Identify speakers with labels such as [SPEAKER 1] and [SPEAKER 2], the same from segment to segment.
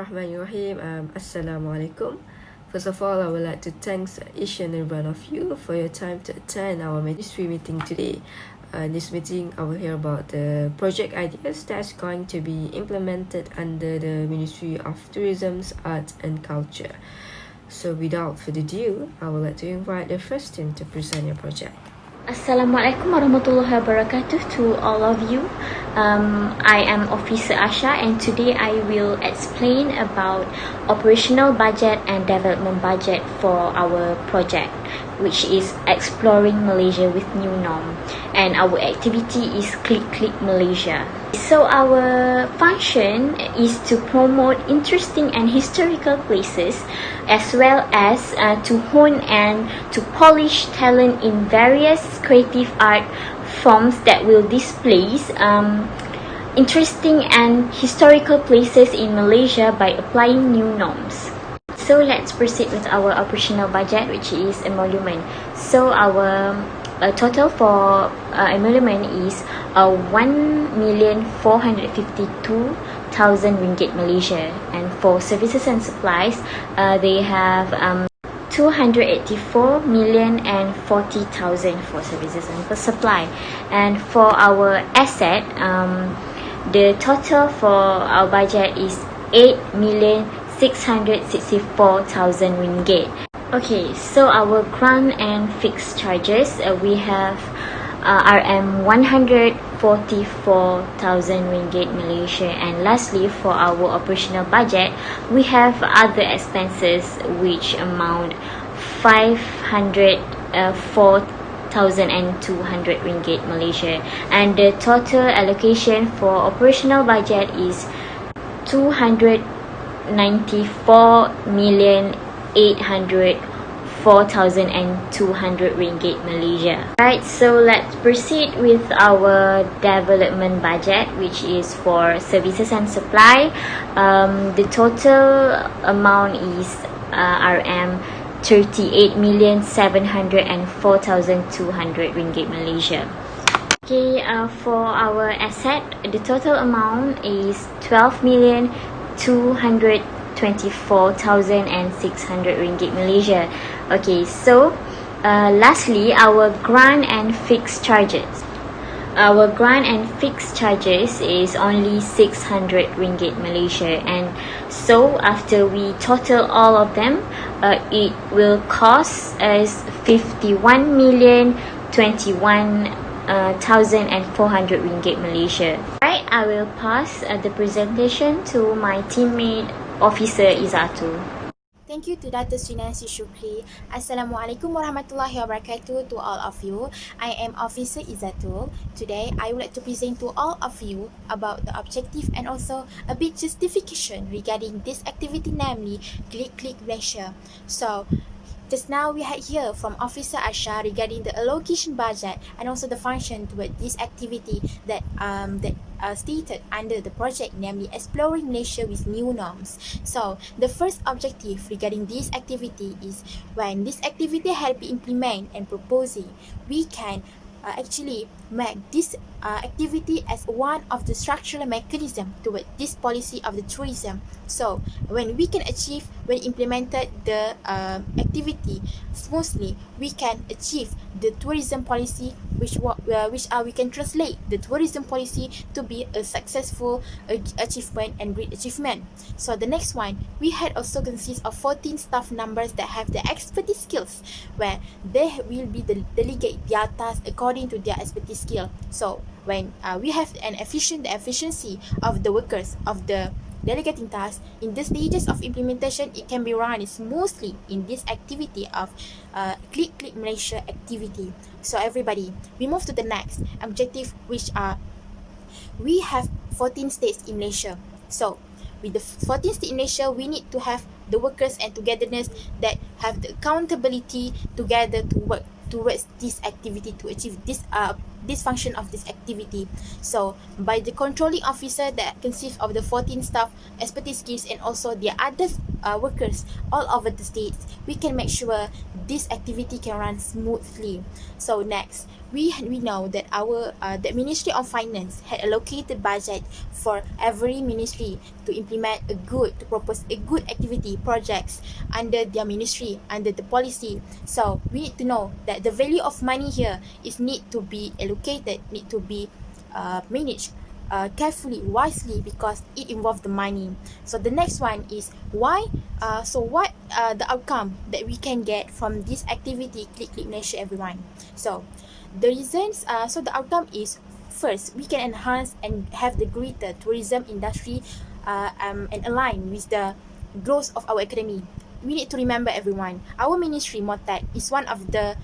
[SPEAKER 1] Bismillahirrahmanirrahim. Assalamualaikum. First of all, I would like to thank each and every one of you for your time to attend our ministry meeting today. In this meeting, I will hear about the project ideas that's going to be implemented under the Ministry of Tourism, Arts and Culture. So without further ado, I would like to invite the first team to present your project.
[SPEAKER 2] Assalamualaikum warahmatullahi wabarakatuh to all of you. I am Officer Asha, and today I will explain about operational budget and development budget for our project, which is Exploring Malaysia with New Norm, and our activity is Click Malaysia. So our function is to promote interesting and historical places, as well as to hone and to polish talent in various creative art forms that will display interesting and historical places in Malaysia by applying new norms. So let's proceed with our operational budget, which is emolument. So our total for emolument is 1,452,000 ringgit Malaysia, and for services and supplies they have 284,040,000 for services and for supply. And for our asset, the total for our budget is 8,664,000 ringgit. Okay, so our grant and fixed charges, we have RM 144,000 ringgit Malaysia. And lastly, for our operational budget, we have other expenses which amount 504,200 ringgit Malaysia. And the total allocation for operational budget is 294,804,200 ringgit Malaysia. Right, so let's proceed with our development budget, which is for services and supply. The total amount is RM 38,704,200 ringgit Malaysia. Okay, for our asset, the total amount is 12,224,600 ringgit Malaysia. Okay, so lastly, our grant and fixed charges. Our grant and fixed charges is only 600 ringgit Malaysia, and so after we total all of them, it will cost us 51,021,400 ringgit Malaysia. Right, I will pass the presentation to my teammate Officer Izatul.
[SPEAKER 3] Thank you to Dr. Srinasi Shukri. Assalamualaikum warahmatullahi wabarakatuh to all of you. I am Officer Izatul. Today, I would like to present to all of you about the objective and also a bit justification regarding this activity, namely Click Malaysia. So, just now we had heard from Officer Asha regarding the allocation budget and also the function toward this activity that stated under the project, namely Exploring Malaysia with New Norms. So the first objective regarding this activity is when this activity has been implemented and proposing, we can actually make this activity as one of the structural mechanism toward this policy of the tourism. So when we can achieve, when implemented the activity smoothly, we can achieve the tourism policy, which we can translate the tourism policy to be a successful achievement and great achievement. So the next one, we had also consist of 14 staff members that have the expertise skills, where they will be delegate their tasks according to their expertise skill. So when we have the efficiency of the workers of the delegating tasks in the stages of implementation, it can be run smoothly in this activity of Click Malaysia activity. So everybody, we move to the next objective, which are we have 14 states in Malaysia. So with the 14 states in Malaysia, we need to have the workers and togetherness that have the accountability together to work towards this activity to achieve this function of this activity. So by the controlling officer that consists of the 14 staff expertise skills and also the other workers all over the states, we can make sure this activity can run smoothly. So next, we know that our the Ministry of Finance had allocated budget for every ministry to implement to propose a good activity projects under their ministry, under the policy. So we need to know that the value of money here is need to be allocated, need to be managed carefully, wisely, because it involves the money. So the next one is why. So what the outcome that we can get from this activity, Click Malaysia, everyone. So the reasons. So the outcome is, first, we can enhance and have the greater tourism industry and align with the growth of our economy. We need to remember, everyone, our ministry, MOTAC, is one of the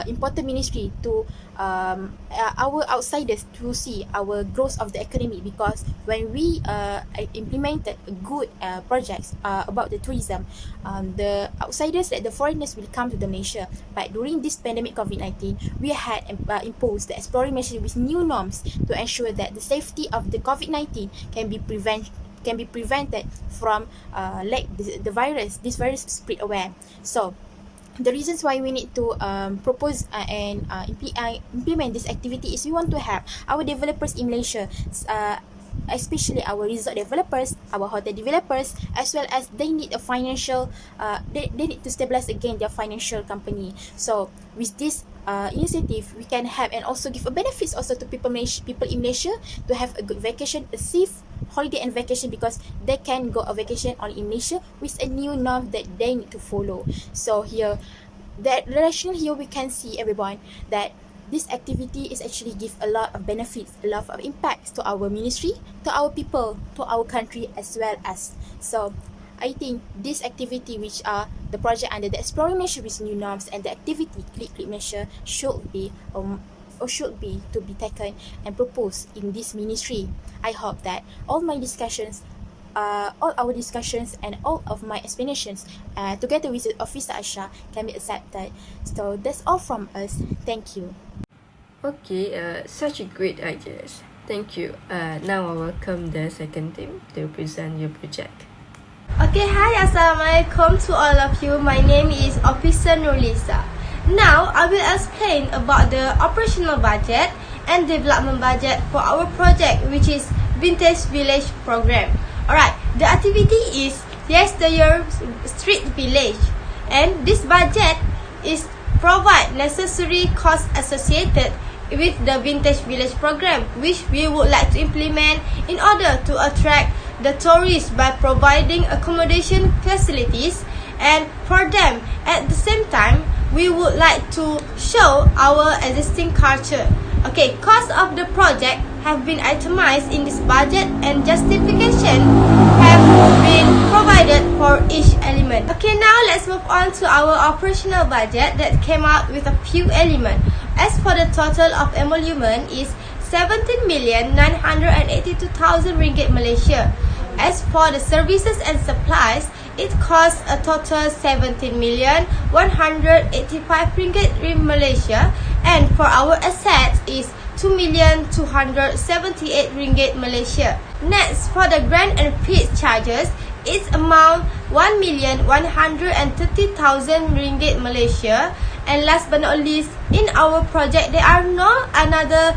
[SPEAKER 3] important ministry to our outsiders to see our growth of the economy, because when we implemented good projects about the tourism, the outsiders, like the foreigners, will come to the Malaysia. But during this pandemic COVID-19, we had imposed the exploring measures with new norms to ensure that the safety of the COVID-19 can be prevented from this virus spread away. So the reasons why we need to propose and implement this activity is we want to have our developers in Malaysia, especially our resort developers, our hotel developers, as well as they need a financial they need to stabilize again their financial company. So with this initiative, we can have and also give a benefits also to people in Malaysia to have a good vacation, a safe holiday and vacation, because they can go a vacation on in Malaysia with a new norm that they need to follow. So here, that rationale here, we can see, everyone, that this activity is actually give a lot of benefits, a lot of impacts to our ministry, to our people, to our country as well as. So I think this activity, which are the project under the Exploring Malaysia with New Norms, and the activity Click Malaysia should be to be taken and proposed in this ministry. I hope that all our discussions and all of my explanations together with Officer Asha can be accepted. So that's all from us. Thank you.
[SPEAKER 1] Okay, such a great ideas. Thank you. Now I welcome the second team to present your project.
[SPEAKER 4] Okay, hi, Assalamualaikum to all of you. My name is Officer Nurlisa. Now, I will explain about the operational budget and development budget for our project, which is Vintage Village Program. Alright, the activity is Yesteryear Street Village, and this budget is provide necessary costs associated with the Vintage Village Program, which we would like to implement in order to attract the tourists by providing accommodation facilities, and for them at the same time we would like to show our existing culture. Okay, cost of the project have been itemized in this budget, and justification have been provided for each element. Okay, now let's move on to our operational budget that came out with a few elements. As for the total of emolument is 17,982,000 ringgit Malaysia. As for the services and supplies, it costs a total 17,185 ringgit in Malaysia, and for our assets is 2,278 ringgit Malaysia. Next, for the grant and fees charges, its amount 1,130,000 ringgit Malaysia. And last but not least, in our project there are no another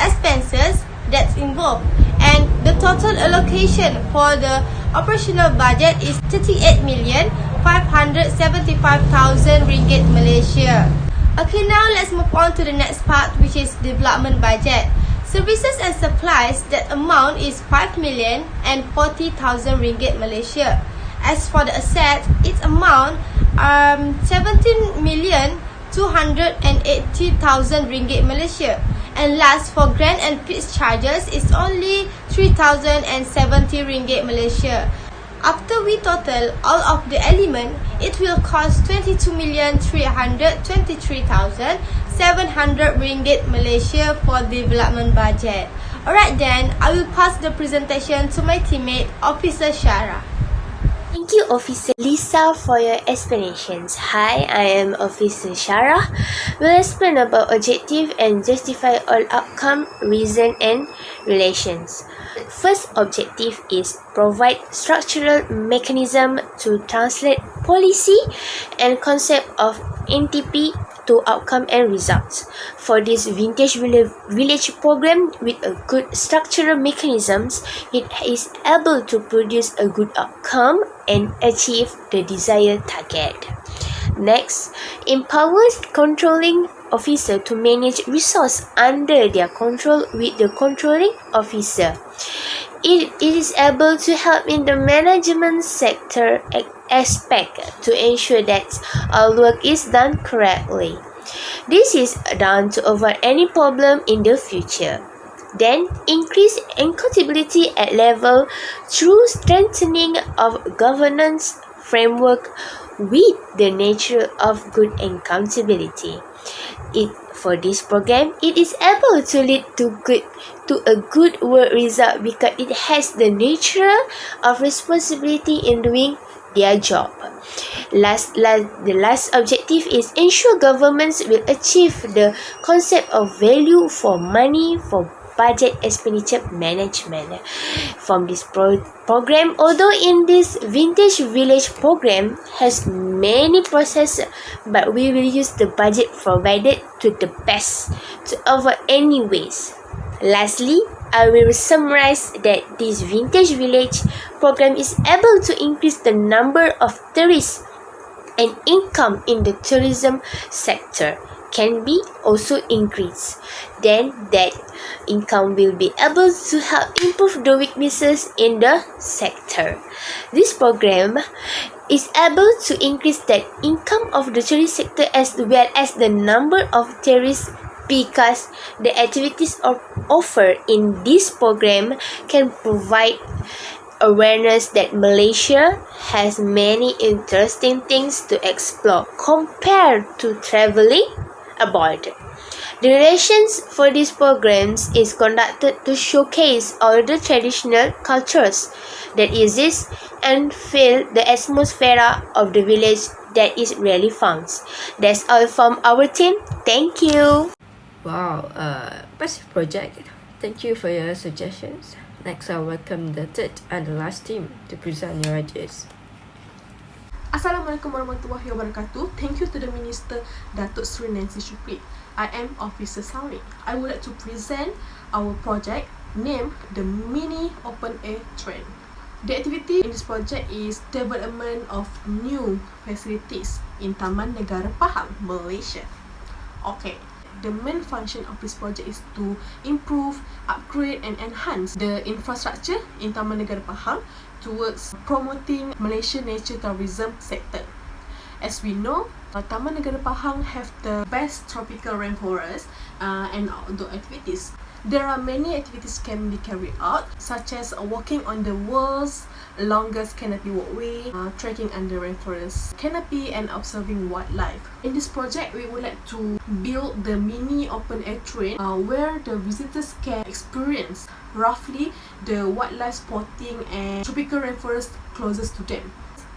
[SPEAKER 4] expenses that's involved, and the total allocation for the operational budget is 38,575,000 ringgit Malaysia. Okay, now let's move on to the next part, which is development budget. Services and supplies, that amount is 5,040,000 ringgit Malaysia. As for the assets, its amount 17,280,000 ringgit Malaysia. And last, for grant and fees charges, is only 3,070 ringgit Malaysia. After we total all of the element, it will cost 22,323,700 ringgit Malaysia for development budget. Alright then, I will pass the presentation to my teammate, Officer Shara.
[SPEAKER 5] Thank you, Officer Lisa, for your explanations. Hi, I am Officer Shara. We'll explain about objective and justify all outcome, reason, and relations. First objective is provide structural mechanism to translate policy and concept of NTP to outcome and results. For this Vintage Village program with a good structural mechanisms, it is able to produce a good outcome and achieve the desired target. Next, empowers controlling officer to manage resource under their control with the controlling officer. It is able to help in the management sector aspect to ensure that all work is done correctly. This is done to avoid any problem in the future. Then, increase accountability at level through strengthening of governance framework with the nature of good accountability. For this program, it is able to lead to a good work result because it has the nature of responsibility in doing their job. The last objective is ensure governments will achieve the concept of value for money for budget expenditure management. From this program, although in this Vintage Village program has many processes, but we will use the budget provided to the best to avoid any waste. Lastly, I will summarize that this Vintage Village program is able to increase the number of tourists and income in the tourism sector can be also increased. Then that income will be able to help improve the weaknesses in the sector. This program is able to increase the income of the tourist sector as well as the number of tourists because the activities offered in this program can provide awareness that Malaysia has many interesting things to explore compared to travelling abroad. The relations for these programs is conducted to showcase all the traditional cultures that exist and feel the atmosphere of the village that is really found. That's all from our team. Thank you.
[SPEAKER 1] Wow, impressive project. Thank you for your suggestions. Next, I'll welcome the third and the last team to present your ideas.
[SPEAKER 6] Assalamualaikum warahmatullahi wabarakatuh. Thank you to the Minister Datuk Sri Nancy Shukri. I am Officer Salmi. I would like to present our project named the Mini Open Air Train. The activity in this project is development of new facilities in Taman Negara Pahang, Malaysia. Okay. The main function of this project is to improve, upgrade and enhance the infrastructure in Taman Negara Pahang towards promoting Malaysian nature tourism sector. As we know, Taman Negara Pahang have the best tropical rainforest and outdoor activities. There are many activities can be carried out, such as walking on the world's longest canopy walkway, trekking under rainforest canopy and observing wildlife. In this project, we would like to build the mini open air train where the visitors can experience roughly the wildlife spotting and tropical rainforest closest to them.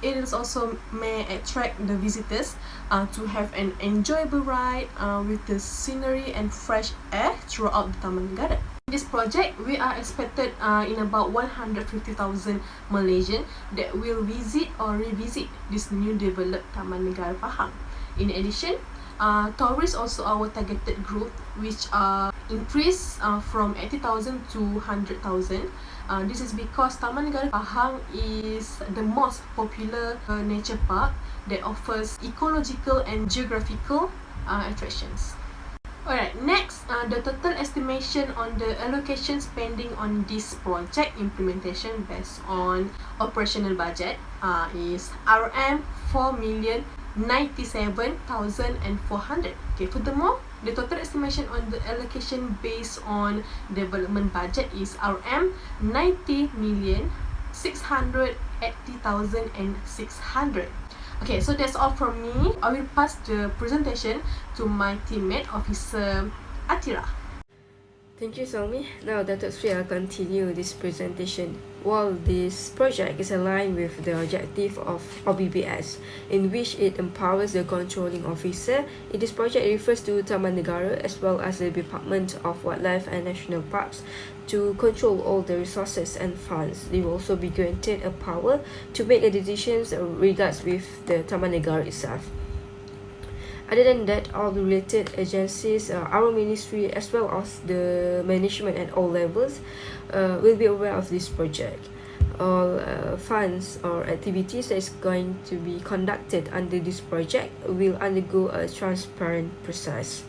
[SPEAKER 6] It is also may attract the visitors to have an enjoyable ride with the scenery and fresh air throughout the Taman Negara. In this project, we are expected in about 150,000 Malaysian that will visit or revisit this new developed Taman Negara Pahang. In addition, tourists also our targeted group, which are increased from 80,000 to 100,000. This is because Taman Negara Pahang is the most popular nature park that offers ecological and geographical attractions. Alright, next, the total estimation on the allocation spending on this project implementation based on operational budget is RM 4,097,400. Okay, furthermore, the total estimation on the allocation based on development budget is RM 90,680,600. Okay, so that's all from me. I will pass the presentation to my teammate, Officer Atira.
[SPEAKER 1] Thank you, Salmi. Now, Datuk Sri, I'll continue this presentation. While this project is aligned with the objective of OBBS, in which it empowers the controlling officer, this project refers to Taman Negara as well as the Department of Wildlife and National Parks to control all the resources and funds. They will also be granted a power to make a decisions regards with the Taman Negara itself. Other than that, all the related agencies, our ministry as well as the management at all levels will be aware of this project. All funds or activities that is going to be conducted under this project will undergo a transparent process.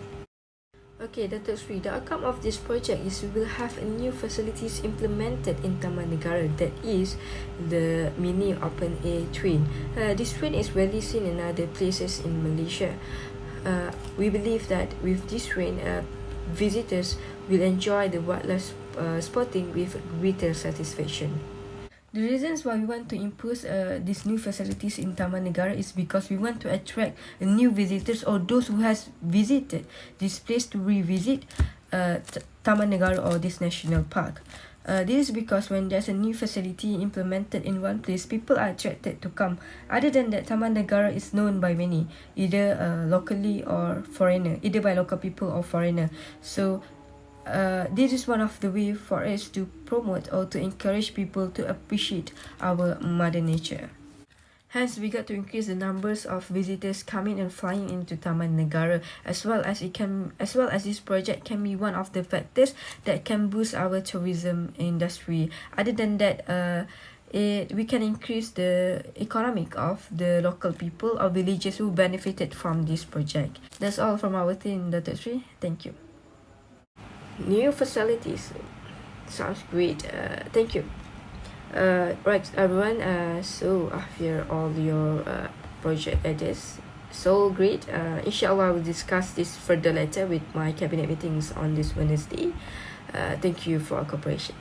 [SPEAKER 1] Okay, Datuk Sri, the outcome of this project is we will have new facilities implemented in Taman Negara, that is the mini open air train. This train is rarely seen in other places in Malaysia. We believe that with this train, visitors will enjoy the wildlife spotting with greater satisfaction. The reasons why we want to impose these new facilities in Taman Negara is because we want to attract new visitors or those who has visited this place to revisit Taman Negara or this national park. This is because when there's a new facility implemented in one place, people are attracted to come. Other than that, Taman Negara is known by many, either locally or foreigner, either by local people or foreigner. So this is one of the way for us to promote or to encourage people to appreciate our mother nature. Hence, we got to increase the numbers of visitors coming and flying into Taman Negara, as well as this project can be one of the factors that can boost our tourism industry. Other than that, we can increase the economic of the local people or villagers who benefited from this project. That's all from our team, Datuk Sri. Thank you. New facilities sounds great. Thank you. Right, everyone, so after all your project ideas, so great. Inshallah, I will discuss this further later with my cabinet meetings on this Wednesday. Thank you for your cooperation.